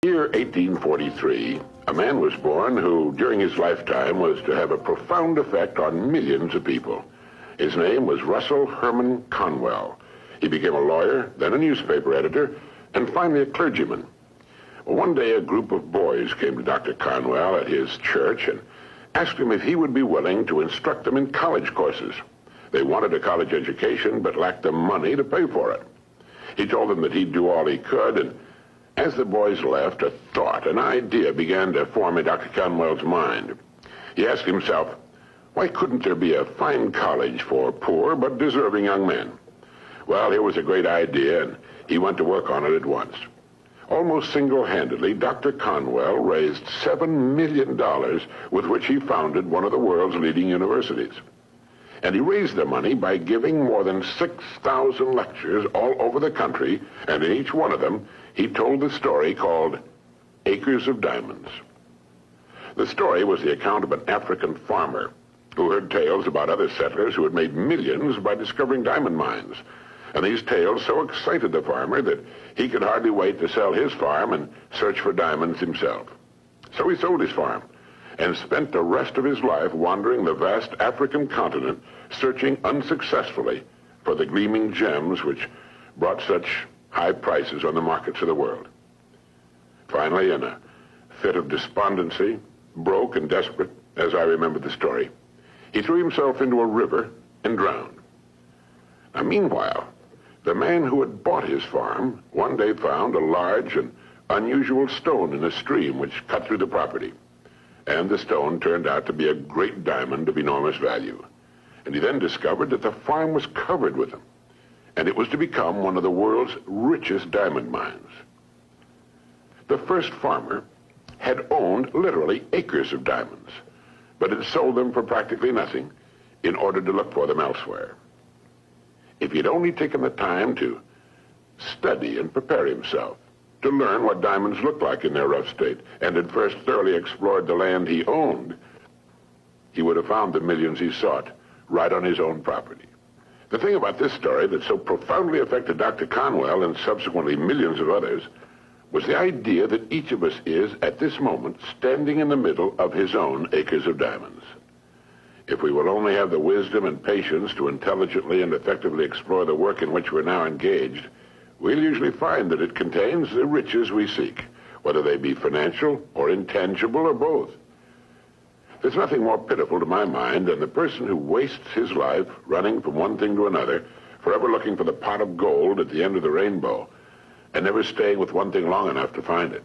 Year 1843, a man was born who, during his lifetime, was to have a profound effect on millions of people. His name was Russell Herman Conwell. He became a lawyer, then a newspaper editor, and finally a clergyman. Well, one day a group of boys came to Dr. Conwell at his church and asked him if he would be willing to instruct them in college courses. They wanted a college education, but lacked the money to pay for it. He told them that he'd do all he could, and as the boys left, a thought, an idea began to form in Dr. Conwell's mind. He asked himself, why couldn't there be a fine college for poor but deserving young men? Well, here was a great idea, and he went to work on it at once. Almost single-handedly, Dr. Conwell raised $7 million with which he founded one of the world's leading universities. And he raised the money by giving more than 6,000 lectures all over the country, and in each one of them, he told the story called Acres of Diamonds. The story was the account of an African farmer who heard tales about other settlers who had made millions by discovering diamond mines. And these tales so excited the farmer that he could hardly wait to sell his farm and search for diamonds himself. So he sold his farm and spent the rest of his life wandering the vast African continent, searching unsuccessfully for the gleaming gems which brought such high prices on the markets of the world. Finally, in a fit of despondency, broke and desperate, as I remember the story, he threw himself into a river and drowned. Now, meanwhile, the man who had bought his farm one day found a large and unusual stone in a stream which cut through the property. And the stone turned out to be a great diamond of enormous value. And he then discovered that the farm was covered with them, and it was to become one of the world's richest diamond mines. The first farmer had owned literally acres of diamonds, but had sold them for practically nothing in order to look for them elsewhere. If he'd only taken the time to study and prepare himself, to learn what diamonds looked like in their rough state, and had first thoroughly explored the land he owned, he would have found the millions he sought right on his own property. The thing about this story that so profoundly affected Dr. Conwell and subsequently millions of others was the idea that each of us is, at this moment, standing in the middle of his own acres of diamonds. If we will only have the wisdom and patience to intelligently and effectively explore the work in which we're now engaged, we'll usually find that it contains the riches we seek, whether they be financial or intangible or both. There's nothing more pitiful to my mind than the person who wastes his life running from one thing to another, forever looking for the pot of gold at the end of the rainbow, and never staying with one thing long enough to find it.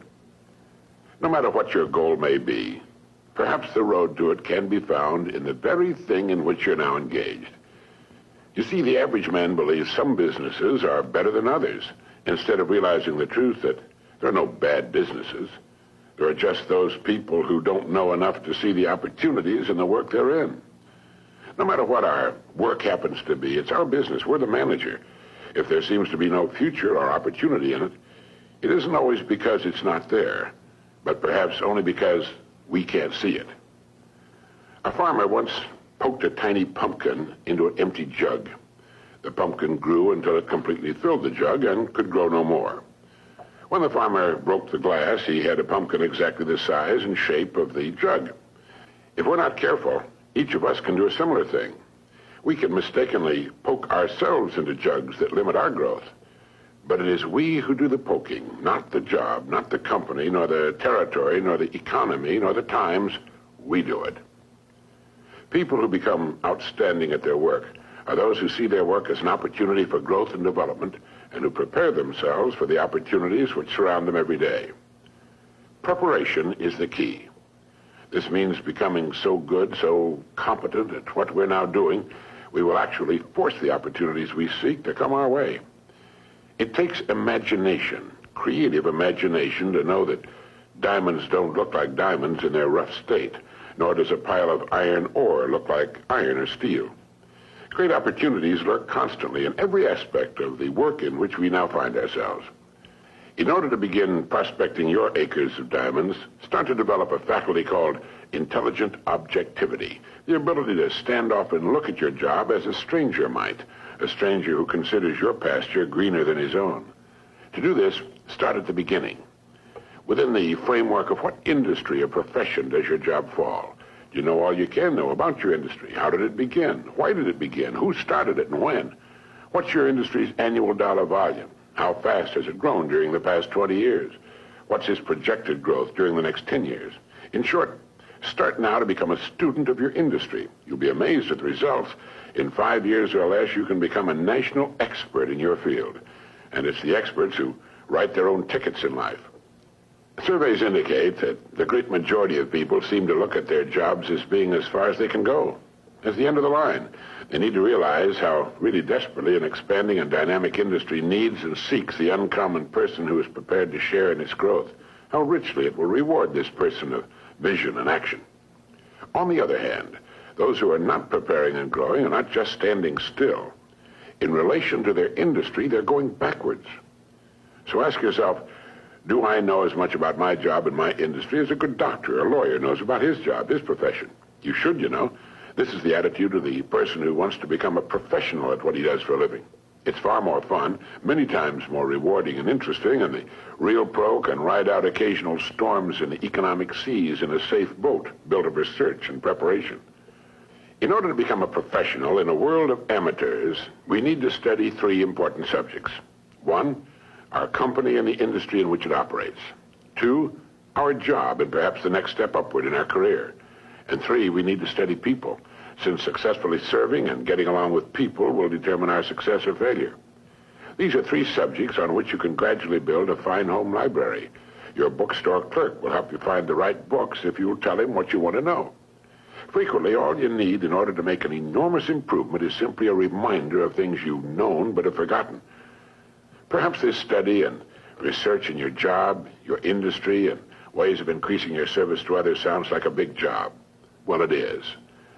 No matter what your goal may be, perhaps the road to it can be found in the very thing in which you're now engaged. You see, the average man believes some businesses are better than others, instead of realizing the truth that there are no bad businesses. There are just those people who don't know enough to see the opportunities in the work they're in. No matter what our work happens to be, it's our business. We're the manager. If there seems to be no future or opportunity in it, it isn't always because it's not there, but perhaps only because we can't see it. A farmer once poked a tiny pumpkin into an empty jug. The pumpkin grew until it completely filled the jug and could grow no more. When the farmer broke the glass, he had a pumpkin exactly the size and shape of the jug. If we're not careful, each of us can do a similar thing. We can mistakenly poke ourselves into jugs that limit our growth. But it is we who do the poking, not the job, not the company, nor the territory, nor the economy, nor the times. We do it. People who become outstanding at their work are those who see their work as an opportunity for growth and development, and who prepare themselves for the opportunities which surround them every day. Preparation is the key. This means becoming so good, so competent at what we're now doing, we will actually force the opportunities we seek to come our way. It takes imagination, creative imagination, to know that diamonds don't look like diamonds in their rough state, nor does a pile of iron ore look like iron or steel. Great opportunities lurk constantly in every aspect of the work in which we now find ourselves. In order to begin prospecting your acres of diamonds, start to develop a faculty called intelligent objectivity, the ability to stand off and look at your job as a stranger might, a stranger who considers your pasture greener than his own. To do this, start at the beginning. Within the framework of what industry or profession does your job fall? Do you know all you can know about your industry? How did it begin? Why did it begin? Who started it and when? What's your industry's annual dollar volume? How fast has it grown during the past 20 years? What's its projected growth during the next 10 years? In short, start now to become a student of your industry. You'll be amazed at the results. In 5 years or less, you can become a national expert in your field. And it's the experts who write their own tickets in life. Surveys indicate that the great majority of people seem to look at their jobs as being as far as they can go, as the end of the line. They need to realize how really desperately an expanding and dynamic industry needs and seeks the uncommon person who is prepared to share in its growth, how richly it will reward this person of vision and action. On the other hand, those who are not preparing and growing are not just standing still. In relation to their industry, they're going backwards. So ask yourself, do I know as much about my job and my industry as a good doctor or lawyer knows about his job, his profession? You should, you know. This is the attitude of the person who wants to become a professional at what he does for a living. It's far more fun, many times more rewarding and interesting, and the real pro can ride out occasional storms in the economic seas in a safe boat built of research and preparation. In order to become a professional in a world of amateurs, we need to study 3 important subjects. 1, our company and the industry in which it operates. 2, our job and perhaps the next step upward in our career. And 3, we need to study people, since successfully serving and getting along with people will determine our success or failure. These are 3 subjects on which you can gradually build a fine home library. Your bookstore clerk will help you find the right books if you will tell him what you want to know. Frequently, all you need in order to make an enormous improvement is simply a reminder of things you've known but have forgotten. Perhaps this study and research in your job, your industry, and ways of increasing your service to others sounds like a big job. Well, it is.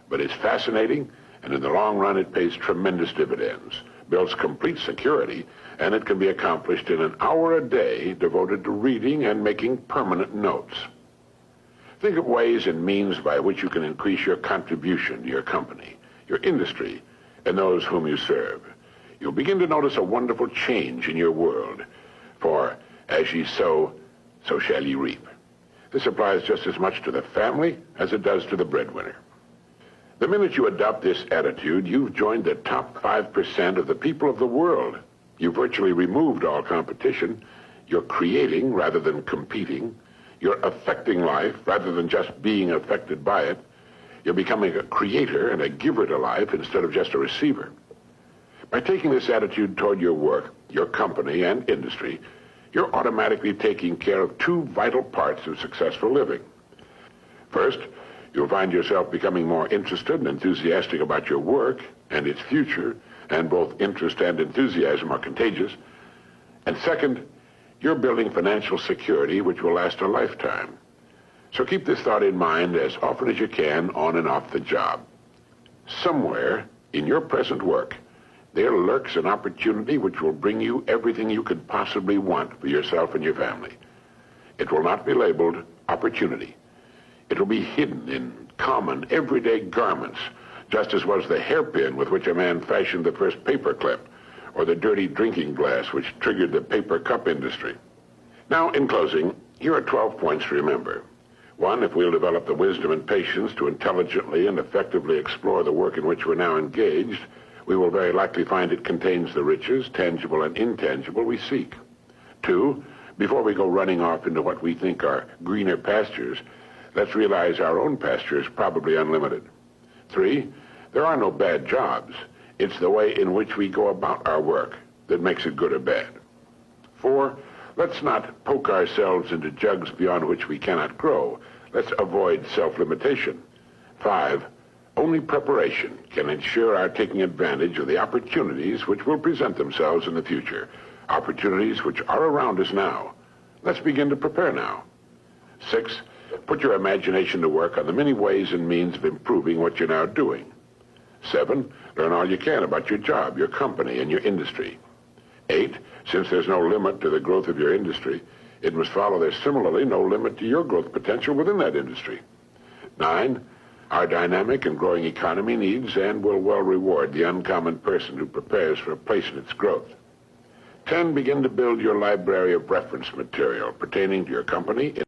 But it's fascinating, and in the long run, it pays tremendous dividends, builds complete security, and it can be accomplished in an hour a day devoted to reading and making permanent notes. Think of ways and means by which you can increase your contribution to your company, your industry, and those whom you serve. You'll begin to notice a wonderful change in your world. For as ye sow, so shall ye reap. This applies just as much to the family as it does to the breadwinner. The minute you adopt this attitude, you've joined the top 5% of the people of the world. You've virtually removed all competition. You're creating rather than competing. You're affecting life rather than just being affected by it. You're becoming a creator and a giver to life instead of just a receiver. By taking this attitude toward your work, your company, and industry, you're automatically taking care of 2 vital parts of successful living. First, you'll find yourself becoming more interested and enthusiastic about your work and its future, and both interest and enthusiasm are contagious. And second, you're building financial security which will last a lifetime. So keep this thought in mind as often as you can on and off the job. Somewhere in your present work, there lurks an opportunity which will bring you everything you could possibly want for yourself and your family. It will not be labeled opportunity. It will be hidden in common, everyday garments, just as was the hairpin with which a man fashioned the first paperclip, or the dirty drinking glass which triggered the paper cup industry. Now, in closing, here are 12 points to remember. 1, if we'll develop the wisdom and patience to intelligently and effectively explore the work in which we're now engaged, we will very likely find it contains the riches, tangible and intangible, we seek. 2, before we go running off into what we think are greener pastures, let's realize our own pasture is probably unlimited. 3, there are no bad jobs. It's the way in which we go about our work that makes it good or bad. 4, let's not poke ourselves into jugs beyond which we cannot grow. Let's avoid self-limitation. 5, only preparation can ensure our taking advantage of the opportunities which will present themselves in the future, opportunities which are around us now. Let's begin to prepare now. 6, put your imagination to work on the many ways and means of improving what you're now doing. 7, learn all you can about your job, your company, and your industry. 8, since there's no limit to the growth of your industry, it must follow there's similarly no limit to your growth potential within that industry. 9, our dynamic and growing economy needs and will well reward the uncommon person who prepares for a place in its growth. 10. Begin to build your library of reference material pertaining to your company.